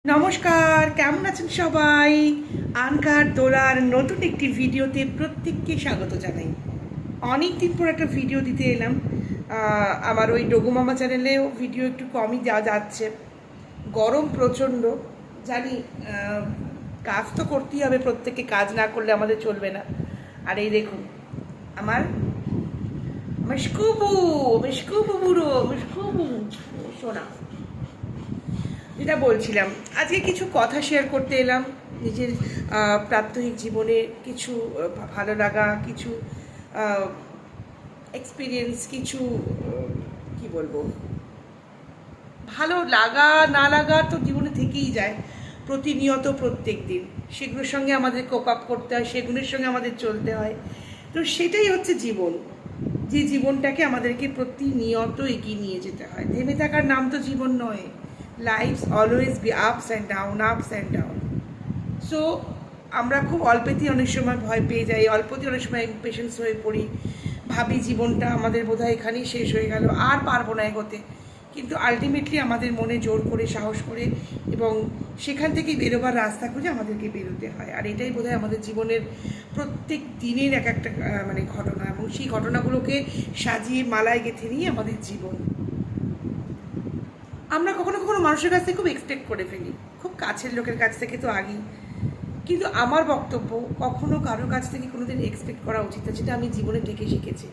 নমস্কার, কেমন আছেন সবাই? আনকার দোলার নতুন একটি ভিডিওতে প্রত্যেককে স্বাগত জানাই। অনেক দিন পর একটা ভিডিও দিতে এলাম। আমার ওই ডোগু মামা চ্যানেলেও ভিডিও একটু কমই দেওয়া যাচ্ছে। গরম প্রচণ্ড, জানি। কাজ তো করতেই হবে, প্রত্যেককে কাজ না করলে আমাদের চলবে না। আর এই দেখুন আমার মিশকুবু, মিশকুবু বুড়ো, মিশকুবু সোনা। যেটা বলছিলাম, আজকে কিছু কথা শেয়ার করতে এলাম। নিজের প্রাত্যহিক জীবনে কিছু ভালো লাগা, কিছু এক্সপিরিয়েন্স, কিছু কি বলবো, ভালো লাগা না লাগা তো জীবনে থেকেই যায় প্রতিনিয়ত, প্রত্যেক দিন। সেগুলোর সঙ্গে আমাদের কোপ আপ করতে হয়, সেগুলোর সঙ্গে আমাদের চলতে হয়। তো সেটাই হচ্ছে জীবন, যে জীবনটাকে আমাদেরকে প্রতিনিয়ত এগিয়ে নিয়ে যেতে হয়। থেমে থাকার নাম তো জীবন নয়। Life always be ups and down, ups and down. So আমরা খুব অল্পেতেই অনেক সময় ভয় পেয়ে যাই, অল্পতেই অনেক সময় ইমপেশেন্স হয়ে পড়ি, ভাবি জীবনটা আমাদের বোধহয় এখানেই শেষ হয়ে গেল, আর পারবো না এগোতে। কিন্তু আলটিমেটলি আমাদের মনে জোর করে, সাহস করে এবং সেখান থেকে বেরোবার রাস্তা খুঁজে আমাদেরকে বেরোতে হয়। আর এটাই বোধহয় আমাদের জীবনের প্রত্যেক দিনের এক একটা মানে ঘটনা, এবং সেই ঘটনাগুলোকে সাজিয়ে মালায় গেঁথে নিয়ে আমাদের জীবন। আমরা কখনো কখনো মানুষের কাছ থেকে খুব এক্সপেক্ট করে ফেলি, খুব কাছের লোকের কাছ থেকে তো আগেই। কিন্তু আমার বক্তব্য, কখনো কারোর কাছ থেকে কোনোদিন এক্সপেক্ট করা উচিত না, যেটা আমি জীবনে থেকে শিখেছি।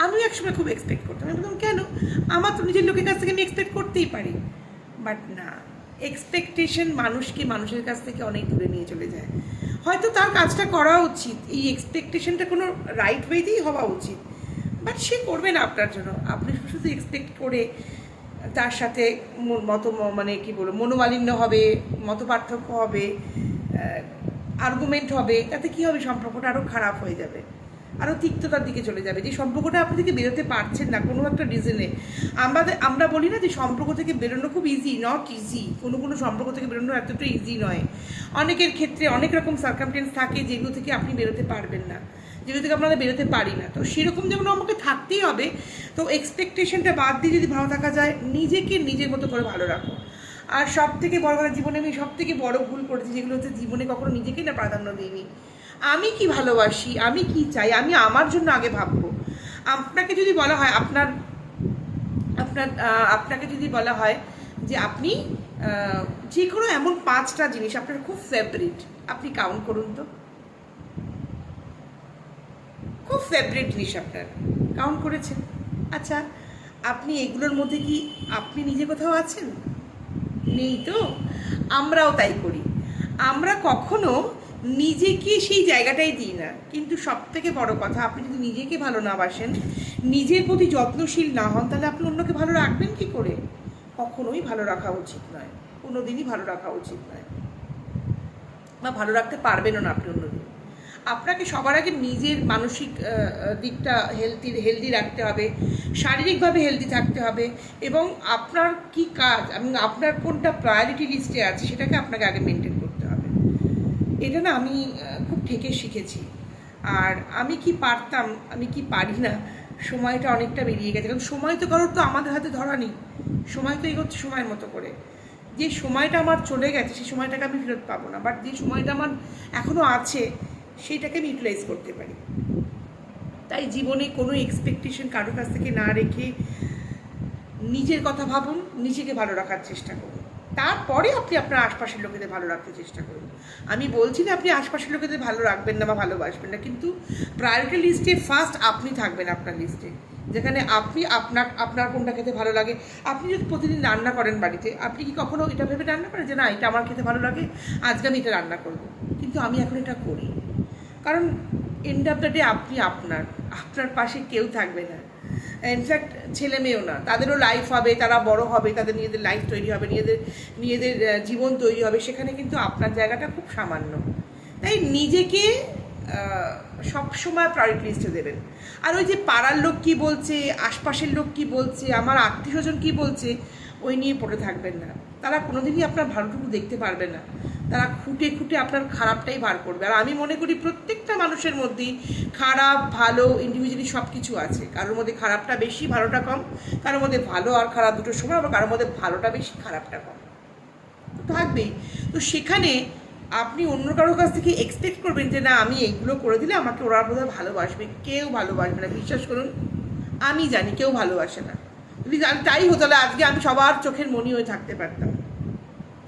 আমিও একসময় খুব এক্সপেক্ট করতাম, আমি বলতাম কেন, আমার তো নিজের লোকের কাছ থেকে আমি এক্সপেক্ট করতেই পারি। বাট না, এক্সপেকটেশন মানুষকে মানুষের কাছ থেকে অনেক দূরে নিয়ে চলে যায়। হয়তো তার কাজটা করা উচিত, এই এক্সপেকটেশনটা কোনো রাইট ওয়েতেই হওয়া উচিত, বাট সে করবে না আপনার জন্য। আপনি শুধু এক্সপেক্ট করে তার সাথে মানে কি বলবো, মনোমালিন্য হবে, মত পার্থক্য হবে, আর্গুমেন্ট হবে, তাতে কী হবে, সম্পর্কটা আরও খারাপ হয়ে যাবে, আরও তিক্ততার দিকে চলে যাবে। যে সম্পর্কটা আপনি থেকে বেরোতে পারছেন না কোনো একটা রিজনে। আমরা বলি না যে সম্পর্ক থেকে বেরোনো খুব ইজি, নট ইজি। কোনো সম্পর্ক থেকে বেরোনো এতটা ইজি নয়। অনেকের ক্ষেত্রে অনেক রকম সার্কামস্টেন্স থাকে যেগুলো থেকে আপনি বেরোতে পারবেন না, যেগুলো থেকে আপনারা বেরোতে পারি না। তো সেরকম যেমন আমাকে থাকতেই হবে, তো এক্সপেকটেশনটা বাদ দিয়ে যদি ভালো থাকা যায়, নিজেকে নিজের মতো করে ভালো রাখো। আর সব থেকে বড় কথা, জীবনে আমি সব থেকে বড় ভুল করেছি যেগুলো হচ্ছে, জীবনে কখনো নিজেকেই না প্রাধান্য দিইনি। আমি কি ভালোবাসি, আমি কি চাই, আমি আমার জন্য আগে ভাববো। আপনাকে যদি বলা হয় আপনার আপনার আপনাকে যদি বলা হয় যে আপনি যে কোনো এমন 5টা জিনিস আপনার খুব ফেভারিট, আপনি কাউন্ট করুন তো। খুব ফেভারিট জিনিস আপনার কাউন্ট করেছেন? আচ্ছা, আপনি এগুলোর মধ্যে কি আপনি নিজে কোথাও আছেন? নেই তো। আমরাও তাই করি, আমরা কখনো নিজেকে সেই জায়গাটাই দিই না। কিন্তু সব থেকে বড় কথা, আপনি যদি নিজেকে ভালো না বাসেন, নিজের প্রতি যত্নশীল না হন, তাহলে আপনি অন্যকে ভালো রাখবেন কি করে? কখনোই ভালো রাখা উচিত নয়, কোনো দিনই ভালো রাখা উচিত নয়, বা ভালো রাখতে পারবেনও না আপনি অন্যদিন। আপনাকে সবার আগে নিজের মানসিক দিকটা হেলদি রাখতে হবে, শারীরিকভাবে হেলদি থাকতে হবে, এবং আপনার কি কাজ এবং আপনার কোনটা প্রায়োরিটি লিস্টে আছে সেটাকে আপনাকে আগে মেনটেন করতে হবে। এটা না আমি খুব ঠেকে শিখেছি। আর আমি কি পারতাম, আমি কি পারি না, সময়টা অনেকটা বেরিয়ে গেছে। কারণ সময় তো কারোর তো আমাদের হাতে ধরা নেই, সময় তো এগোচ্ছে সময়ের মতো করে। যে সময়টা আমার চলে গেছে সেই সময়টাকে আমি ফেরত পাবো না, বাট যে সময়টা আমার এখনও আছে সেইটাকে আমি ইউটিলাইজ করতে পারি। তাই জীবনে কোনো এক্সপেকটেশন কারোর কাছ থেকে না রেখে নিজের কথা ভাবুন, নিজেকে ভালো রাখার চেষ্টা করুন, তারপরে আপনি আপনার আশপাশের লোকেদের ভালো রাখতে চেষ্টা করুন। আমি বলছি না আপনি আশপাশের লোকেদের ভালো রাখবেন না বা ভালোবাসবেন না, কিন্তু প্রায়োরিটি লিস্টে ফার্স্ট আপনি থাকবেন, আপনার লিস্টে, যেখানে আপনি আপনার কোনটা খেতে ভালো লাগে। আপনি যদি প্রতিদিন রান্না করেন বাড়িতে, আপনি কি কখনো এটা ভেবে রান্না করেন যে না এটা আমার খেতে ভালো লাগে, আজকে আমি এটা রান্না করব? কিন্তু আমি এখন এটা করি, কারণ এন্ড অফ দ্য ডে আপনি আপনার পাশে কেউ থাকবে না। ইনফ্যাক্ট ছেলে মেয়েও না, তাদেরও লাইফ হবে, তারা বড় হবে, তাদের নিজেদের লাইফ তৈরি হবে, নিজেদের জীবন তৈরি হবে, সেখানে কিন্তু আপনার জায়গাটা খুব সামান্য। তাই নিজেকে সবসময় প্রায়োরিটি লিস্টে দেবেন। আর ওই যে পাড়ার লোক কী বলছে, আশপাশের লোক কী বলছে, আমার আত্মীয় স্বজন কী বলছে, ওই নিয়ে পড়ে থাকবেন না। তারা কোনোদিনই আপনার ভালোটুকু দেখতে পারবে না, তারা খুঁটে খুঁটে আপনার খারাপটাই বার করবে। আর আমি মনে করি প্রত্যেকটা মানুষের মধ্যেই খারাপ ভালো ইন্ডিভিজুয়ালি সব কিছু আছে। কারোর মধ্যে খারাপটা বেশি, ভালোটা কম, কারোর মধ্যে ভালো আর খারাপ দুটো সময়, আবার কারোর মধ্যে ভালোটা বেশি, খারাপটা কম। থাকবেই। তো সেখানে আপনি অন্য কারোর কাছ থেকে এক্সপেক্ট করবেন যে না আমি এইগুলো করে দিলে আমাকে ওরা বোধহয় ভালোবাসবে, কেউ ভালোবাসবে না, বিশ্বাস করুন। আমি জানি কেউ ভালোবাসে না। যদি তাই হতো তাহলে আজকে আমি সবার চোখের মনি হয়ে থাকতে পারতাম।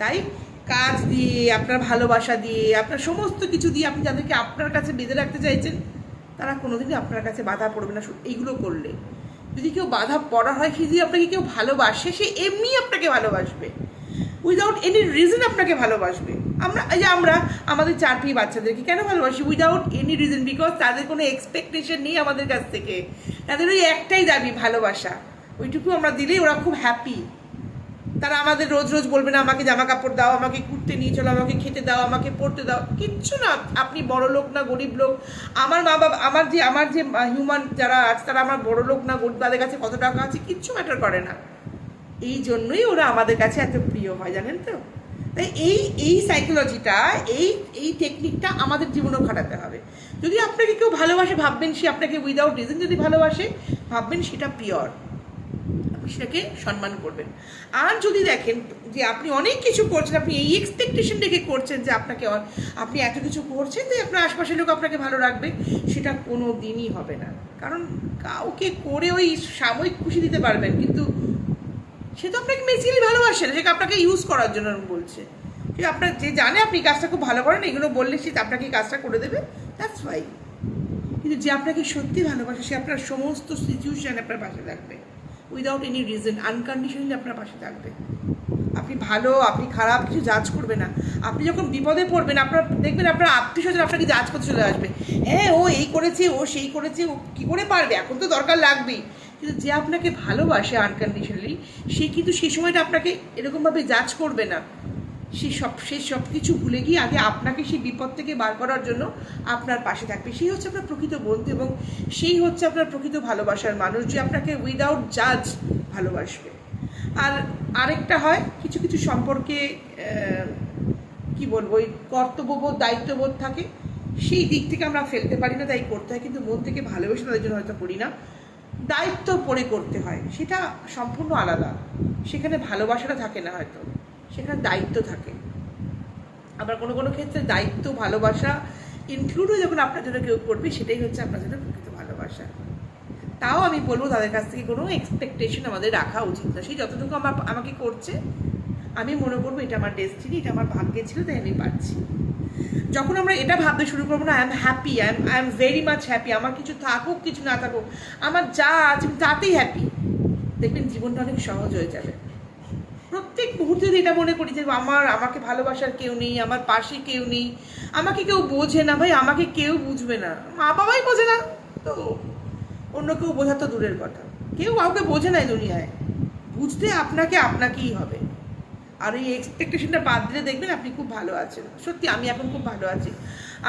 তাই কাজ দিয়ে, আপনার ভালোবাসা দিয়ে, আপনার সমস্ত কিছু দিয়ে আপনি যাদেরকে আপনার কাছে বেঁধে রাখতে চাইছেন তারা কোনোদিনই আপনার কাছে বাধা পড়বে না এইগুলো করলে। যদি কেউ বাধা পড়া হয়, যদি আপনাকে কেউ ভালোবাসে, সে এমনি আপনাকে ভালোবাসবে, উইদাউট এনি রিজন আপনাকে ভালোবাসবে। আমরা আমাদের 4 বাচ্চাদেরকে কেন ভালোবাসি? উইদাউট এনি রিজন, বিকজ তাদের কোনো এক্সপেকটেশন নেই আমাদের কাছ থেকে। তাদের ওই একটাই দাবি, ভালোবাসা। ওইটুকু আমরা দিলেই ওরা খুব হ্যাপি। তারা আমাদের রোজ রোজ বলবে না আমাকে জামা কাপড় দাও, আমাকে ঘুরতে নিয়ে চলো, আমাকে খেতে দাও, আমাকে পড়তে দাও, কিচ্ছু না। আপনি বড় লোক না গরিব লোক, আমার মা বাবা, আমার যে হিউম্যান যারা আছে তারা আমার বড় লোক না গরিব, তাদের কাছে কত টাকা আছে কিচ্ছু ম্যাটার করে না। এই জন্যই ওরা আমাদের কাছে এত প্রিয় হয়, জানেন তো। তাই এই সাইকোলজিটা, এই টেকনিকটা আমাদের জীবনেও খাটাতে হবে। যদি আপনাকে কেউ ভালোবাসে, ভাববেন সে আপনাকে উইদাউট রিজন যদি ভালোবাসে, ভাববেন সেটা পিওর, আপনি সেটাকে সম্মান করবেন। আর যদি দেখেন যে আপনি অনেক কিছু করছেন, আপনি এই এক্সপেকটেশন রেখে করছেন যে আপনি এত কিছু করছেন যে আপনার আশপাশের লোক আপনাকে ভালো রাখবে, সেটা কোনো দিনই হবে না। কারণ কাউকে করে ওই সাময়িক খুশি দিতে পারবেন, কিন্তু সে তো আপনাকে বেসিক্যালি ভালোবাসে না, সে আপনাকে ইউজ করার জন্য বলছে। সে আপনার যে জানে আপনি কাজটা খুব ভালো করেন, এগুলো বললে সে আপনাকে কাজটা করে দেবে, দ্যাটস ফাইন। কিন্তু যে আপনাকে সত্যি ভালোবাসে, সে আপনার সমস্ত সিচুয়েশানে আপনার পাশে থাকবে, উইদাউট এনি রিজন, আনকন্ডিশনালি আপনার পাশে থাকবে। আপনি ভালো, আপনি খারাপ কিছু জাজ করবে না। আপনি যখন বিপদে পড়বেন, আপনার দেখবেন আপনার আত্মীয় স্বজন আপনাকে জাজ করতে চলে আসবে, হ্যাঁ ও এই করেছে, ও সেই করেছে, ও কী করে পারবে, এখন তো দরকার লাগবেই। কিন্তু যে আপনাকে ভালোবাসে আনকন্ডিশনালি, সে কিন্তু সেই সময়টা আপনাকে এরকমভাবে জাজ করবে না। সে সব কিছু ভুলে গিয়ে আগে আপনাকে সেই বিপদ থেকে বার করার জন্য আপনার পাশে থাকবে। সেই হচ্ছে আপনার প্রকৃত বন্ধু, এবং সেই হচ্ছে আপনার প্রকৃত ভালোবাসার মানুষ, যে আপনাকে উইদাউট জাজ ভালোবাসবে। আর আরেকটা হয়, কিছু কিছু সম্পর্কে কি বলবো, ওই কর্তব্যবোধ, দায়িত্ববোধ থাকে, সেই দিক থেকে আমরা ফেলতে পারি না, তাই করতে হয়। কিন্তু মন থেকে ভালোবেসে তাদের জন্য হয়তো করি না, দায়িত্ব পড়ে করতে হয়, সেটা সম্পূর্ণ আলাদা। সেখানে ভালোবাসাটা থাকে না হয়তো, সেখানে দায়িত্ব থাকে। আবার কোনো কোনো ক্ষেত্রে দায়িত্ব, ভালোবাসা ইনক্লুডও যখন আপনার জন্য কেউ করবে, সেটাই হচ্ছে আপনার জন্য প্রকৃত ভালোবাসা। তাও আমি বলবো তাদের কাছ থেকে কোনো এক্সপেকটেশন আমাদের রাখা উচিত না। সেই যতটুকু আমাকে করছে, আমি মনে করবো এটা আমার ডেস্টিনি, এটা আমার ভাগ্যে ছিল, তাই আমি পাচ্ছি। যখন আমরা এটা ভাবতে শুরু করবো না, I am happy, I am very much happy, আমার কিছু থাকুক কিছু না থাকুক, আমার যা আছে তাতেই হ্যাপি, দেখবেন জীবনটা অনেক সহজ হয়ে যাবে। প্রত্যেক মুহূর্তে যদি এটা মনে করি যে আমাকে ভালোবাসার কেউ নেই, আমার পাশে কেউ নেই, আমাকে কেউ বোঝে না, ভাই আমাকে কেউ বুঝবে না, মা বাবাই বোঝে না, তো অন্য কেউ বোঝা তো দূরের কথা, কেউ কাউকে বোঝে না এই দুনিয়ায়। বুঝতে আপনাকেই হবে। আর এই এক্সপেকটেশনটা বাদ দিলে দেখবেন আপনি খুব ভালো আছেন। সত্যি আমি এখন খুব ভালো আছি।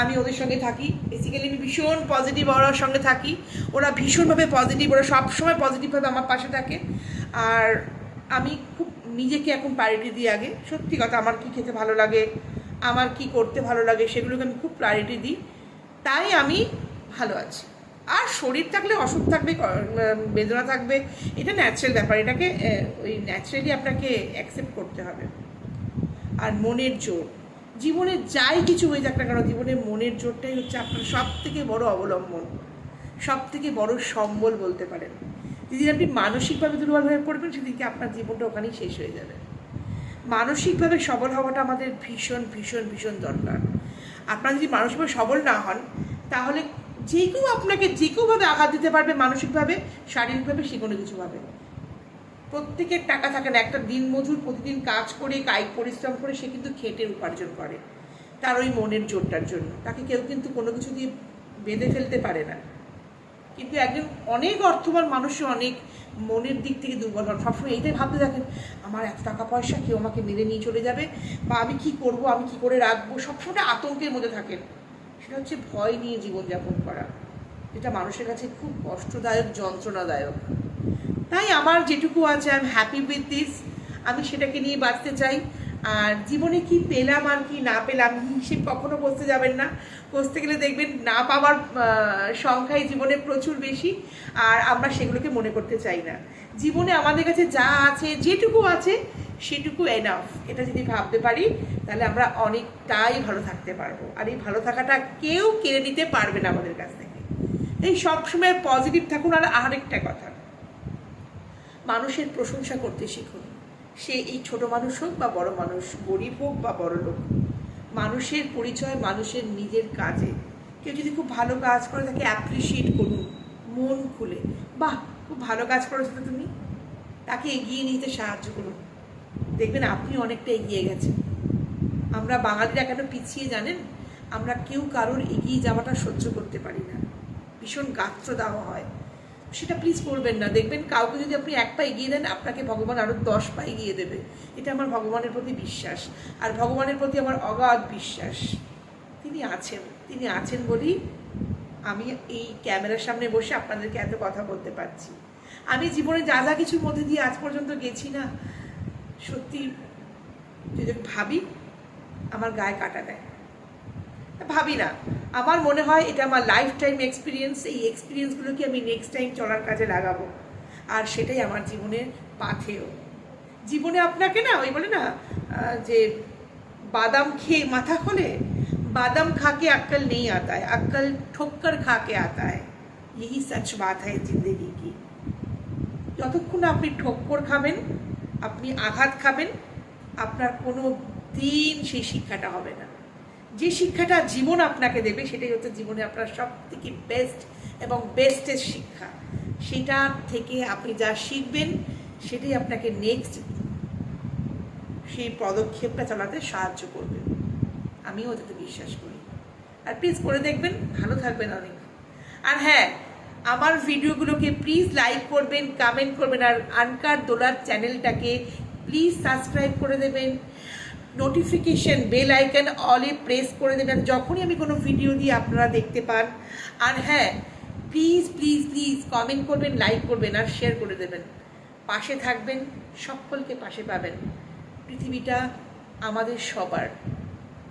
আমি ওদের সঙ্গে থাকি, বেসিক্যালি আমি ভীষণ পজিটিভ ওরার সঙ্গে থাকি, ওরা ভীষণভাবে পজিটিভ, ওরা সবসময় পজিটিভভাবে আমার পাশে থাকে। আর আমি খুব নিজেকে এখন প্রায়োরিটি দিই আগে। সত্যি কথা, আমার কি খেতে ভালো লাগে, আমার কি করতে ভালো লাগে, সেগুলোকে আমি খুব প্রায়োরিটি দিই, তাই আমি ভালো আছি। আর শরীর থাকলে অসুখ থাকবে, বেদনা থাকবে, এটা ন্যাচারাল ব্যাপার, এটাকে ওই ন্যাচারালি আপনাকে অ্যাকসেপ্ট করতে হবে। আর মনের জোর, জীবনে যাই কিছু হয়ে যাক না কেন, জীবনে মনের জোরটাই হচ্ছে আপনার সব থেকে বড় অবলম্বন, সব থেকে বড় সম্বল বলতে পারেন। যেদিন আপনি মানসিকভাবে দুর্বল হয়ে পড়বেন, সেদিনকে আপনার জীবনটা ওখানেই শেষ হয়ে যাবে। মানসিকভাবে সবল হওয়াটা আমাদের ভীষণ ভীষণ ভীষণ দরকার। আপনারা যদি মানসিকভাবে সবল না হন, তাহলে যে কেউ আপনাকে যে কেউভাবে আঘাত দিতে পারবে, মানসিকভাবে, শারীরিকভাবে, সে কোনো কিছুভাবে। প্রত্যেকের টাকা থাকে না, একটা দিনমজুর প্রতিদিন কাজ করে, কায়িক পরিশ্রম করে সে কিন্তু খেটে উপার্জন করে তার ওই মনের জোরটার জন্য। তাকে কেউ কিন্তু কোনো কিছু দিয়ে বেঁধে ফেলতে পারে না। কিন্তু একজন অনেক অর্থবান মানুষও অনেক মনের দিক থেকে দুর্বল হন, সবসময় এইটাই ভাবতে থাকেন আমার এত টাকা পয়সা, কেউ আমাকে মেরে নিয়ে চলে যাবে, বা আমি কী করবো, আমি কী করে রাখবো, সবসময় আতঙ্কের মধ্যে থাকেন। সেটা হচ্ছে ভয় নিয়ে জীবনযাপন করা, যেটা মানুষের কাছে খুব কষ্টদায়ক, যন্ত্রণাদায়ক। তাই আমার যেটুকু আছে, I am happy with this, আমি সেটাকে নিয়ে বাঁচতে চাই। আর জীবনে কি পেলাম আর কি না পেলাম হিসেব কখনো বসতে যাবেন না। বসতে গেলে দেখবেন না পাওয়ার সংখ্যাই জীবনে প্রচুর বেশি, আর আমরা সেগুলোকে মনে করতে চাই না। জীবনে আমাদের কাছে যা আছে, যেটুকু আছে, সেটুকু এনাফ। এটা যদি ভাবতে পারি তাহলে আমরা অনেকটাই ভালো থাকতে পারবো। আর এই ভালো থাকাটা কেউ কেড়ে নিতে পারবে না আমাদের কাছ থেকে। এই সবসময় পজিটিভ থাকুন। আর আরেকটা কথা, মানুষের প্রশংসা করতে শিখুন। সে এই ছোট মানুষ হোক বা বড় মানুষ, গরিব হোক বা বড় লোক, মানুষের পরিচয় মানুষের নিজের কাজে। কেউ যদি খুব ভালো কাজ করে তাকে অ্যাপ্রিসিয়েট করুন মন খুলে, বাহ খুব ভালো কাজ করেছো তো তুমি, তাকে এগিয়ে নিতে সাহায্য করুন, দেখবেন আপনি অনেকটা এগিয়ে গেছেন। আমরা বাঙালিরা কেন পিছিয়ে জানেন? আমরা কেউ কারোর এগিয়ে যাওয়াটা সহ্য করতে পারি না, ভীষণ গাত্র দেওয়া হয়। সেটা প্লিজ করবেন না। দেখবেন কাউকে যদি আপনি এক পা এগিয়ে দেন, আপনাকে ভগবান আরও 10 পা এগিয়ে দেবে। এটা আমার ভগবানের প্রতি বিশ্বাস। আর ভগবানের প্রতি আমার অগাধ বিশ্বাস। তিনি আছেন বলেই আমি এই ক্যামেরার সামনে বসে আপনাদেরকে এত কথা বলতে পারছি। আমি জীবনে যা যা কিছুর মধ্যে দিয়ে আজ পর্যন্ত গেছি না, সত্যি যদি ভাবি আমার গায়ে কাটা দেয়। ভাবি না, আমার মনে হয় এটা আমার লাইফ টাইম এক্সপিরিয়েন্স। এই এক্সপিরিয়েন্সগুলোকে আমি নেক্সট টাইম চলার কাজে লাগাবো। আর সেটাই আমার জীবনের পাথেয়। জীবনে আপনাকে না ওই বলে না যে বাদাম খেয়ে মাথা খোলে, बादाम खा के अक्ल नहीं आता है, अक्ल ठोक्कर खा के आता है। यही सच बात है जिंदगी की। যতক্ষণ আপনি ঠোক্কর খাবেন, আপনি আঘাত খাবেন, আপনার কোনো দিন সেই শিক্ষাটা হবে না। যে শিক্ষাটা জীবন আপনাকে দেবে সেটাই হচ্ছে জীবনে আপনার সব থেকে বেস্ট এবং বেস্টের শিক্ষা। সেটা থেকে আপনি যা শিখবেন সেটাই আপনাকে নেক্সট সেই পদক্ষেপটা চালাতে সাহায্য করবে। আমিও ওটাতে বিশ্বাস করি। আর প্লিজ করে দেখবেন, ভালো থাকবেন অনেক। আর হ্যাঁ, আমার ভিডিওগুলোকে প্লিজ লাইক করবেন, কমেন্ট করবেন। আর আনকার দোলার চ্যানেলটাকে প্লিজ সাবস্ক্রাইব করে দেবেন। নোটিফিকেশন বেল আইকন অলে প্রেস করে দেবেন যখনই আমি কোনো ভিডিও দিয়ে আপনারা দেখতে পান। আর হ্যাঁ, প্লিজ প্লিজ প্লিজ কমেন্ট করবেন, লাইক করবেন আর শেয়ার করে দেবেন। পাশে থাকবেন, সকলকে পাশে পাবেন। পৃথিবীটা আমাদের সবার,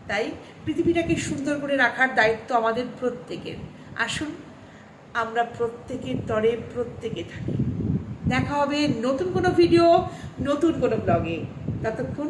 তাই পৃথিবীটাকে সুন্দর করে রাখার দায়িত্ব আমাদের প্রত্যেকের। আসুন আমরা প্রত্যেকের তরে প্রত্যেকে থাকি। দেখা হবে নতুন কোনো ভিডিও, নতুন কোনো ব্লগে। ততক্ষণ